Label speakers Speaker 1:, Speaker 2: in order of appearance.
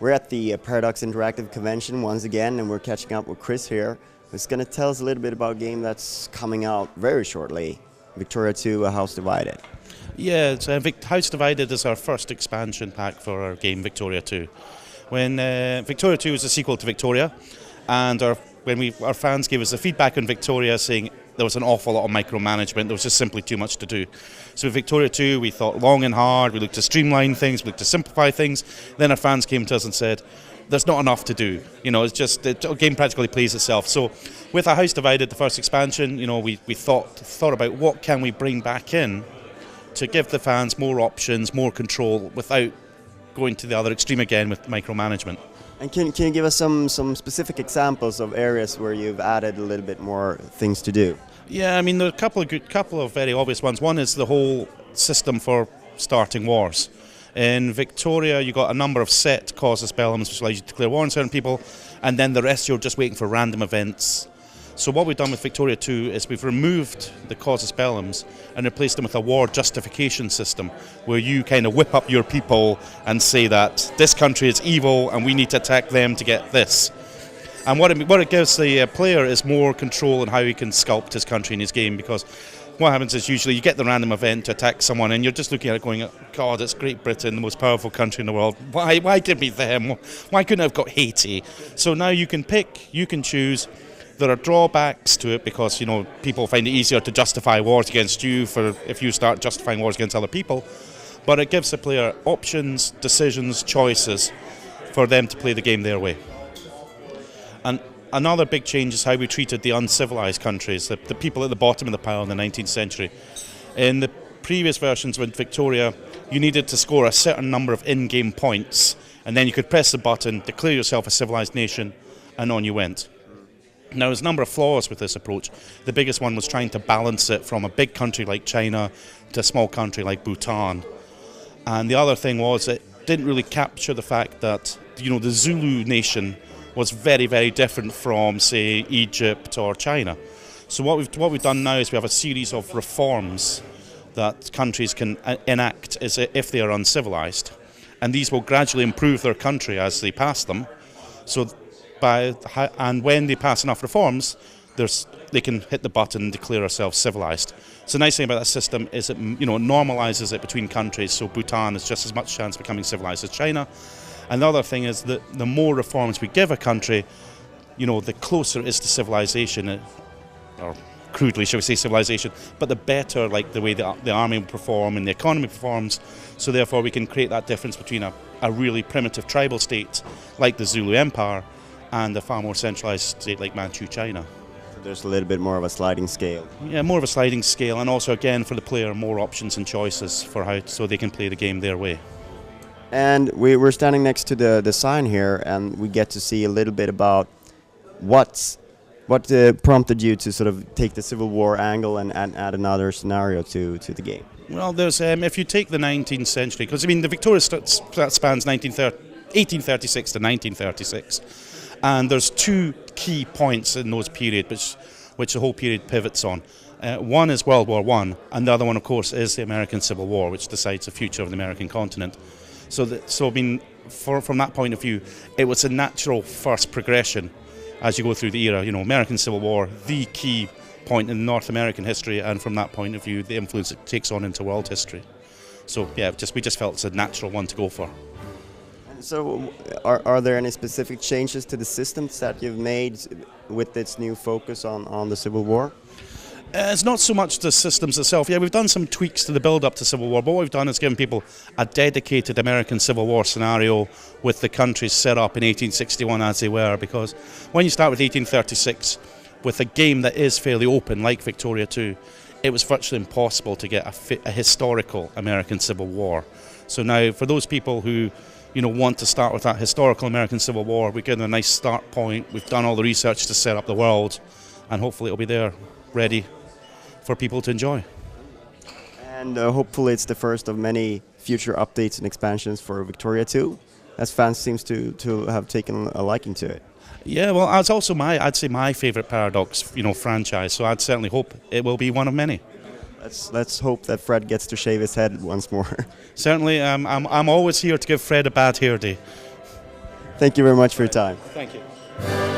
Speaker 1: We're at the Paradox Interactive Convention once again, and we're catching up with Chris here, who's going to tell us a little bit about a game that's coming out very shortly, Victoria 2: A House Divided.
Speaker 2: Yeah, House Divided is our first expansion pack for our game Victoria 2. When Victoria 2 is a sequel to Victoria, and our fans gave us the feedback on Victoria saying there was an awful lot of micromanagement, there was just simply too much to do. So with Victoria 2 we thought long and hard, we looked to streamline things, we looked to simplify things. Then our fans came to us and said, there's not enough to do. You know, it's just, the game practically plays itself. So with A House Divided, the first expansion, you know, we thought about what can we bring back in to give the fans more options, more control, without going to the other extreme again with micromanagement.
Speaker 1: And can you give us some specific examples of areas where you've added a little bit more things to do?
Speaker 2: Yeah, I mean, there are a couple of very obvious ones. One is the whole system for starting wars. In Victoria, you got a number of set casus bellums, which allows you to declare war on certain people, and then the rest you're just waiting for random events. So what we've done with Victoria 2 is we've removed the casus bellums and replaced them with a war justification system, where you kind of whip up your people and say that this country is evil and we need to attack them to get this. And what it gives the player is more control in how he can sculpt his country in his game, because what happens is usually you get the random event to attack someone and you're just looking at it going, God, it's Great Britain, the most powerful country in the world. Why did we them? Why couldn't I have got Haiti? So now you can pick, you can choose. There are drawbacks to it because, you know, people find it easier to justify wars against you if you start justifying wars against other people. But it gives the player options, decisions, choices for them to play the game their way. And another big change is how we treated the uncivilized countries, the people at the bottom of the pile in the 19th century. In the previous versions with Victoria, you needed to score a certain number of in-game points, and then you could press the button, declare yourself a civilized nation, and on you went. Now, there's a number of flaws with this approach. The biggest one was trying to balance it from a big country like China to a small country like Bhutan. And the other thing was it didn't really capture the fact that, you know, the Zulu nation was very, very different from, say, Egypt or China. So what we've done now is we have a series of reforms that countries can enact if they are uncivilized. And these will gradually improve their country as they pass them. And when they pass enough reforms, they can hit the button and declare ourselves civilized. So the nice thing about that system is it, you know, normalizes it between countries. So Bhutan has just as much chance of becoming civilized as China. And the other thing is that the more reforms we give a country, you know, the closer it is to civilization, or crudely, shall we say, civilization, but the better, like, the way the army will perform and the economy performs. So therefore we can create that difference between a really primitive tribal state like the Zulu Empire and a far more centralized state like Manchu China.
Speaker 1: So there's a little bit more of a sliding scale.
Speaker 2: Yeah, more of a sliding scale, and also again for the player more options and choices for so they can play the game their way.
Speaker 1: And we're standing next to the sign here, and we get to see a little bit about what prompted you to sort of take the Civil War angle and add another scenario to the game.
Speaker 2: Well, there's if you take the 19th century, because I mean the Victoria spans 1836 to 1936, and there's two key points in those periods which the whole period pivots on. One is World War I, and the other one, of course, is the American Civil War, which decides the future of the American continent. So I mean, from that point of view, it was a natural first progression as you go through the era. You know, American Civil War, the key point in North American history, and from that point of view, the influence it takes on into world history. So yeah, we just felt it's a natural one to go for.
Speaker 1: So are there any specific changes to the systems that you've made with its new focus on the Civil War?
Speaker 2: It's not so much the systems itself. Yeah, we've done some tweaks to the build-up to Civil War, but what we've done is given people a dedicated American Civil War scenario with the countries set up in 1861 as they were, because when you start with 1836, with a game that is fairly open, like Victoria 2, it was virtually impossible to get a historical American Civil War. So now, for those people who, you know, want to start with that historical American Civil War, we give them a nice start point. We've done all the research to set up the world, and hopefully it'll be there, ready for people to enjoy.
Speaker 1: And hopefully it's the first of many future updates and expansions for Victoria 2, as fans seems to have taken a liking to it.
Speaker 2: Yeah, well, it's also I'd say my favourite Paradox, you know, franchise. So I'd certainly hope it will be one of many.
Speaker 1: Let's hope that Fred gets to shave his head once more.
Speaker 2: Certainly, I'm always here to give Fred a bad hair day.
Speaker 1: Thank you very much for your time.
Speaker 2: Thank you.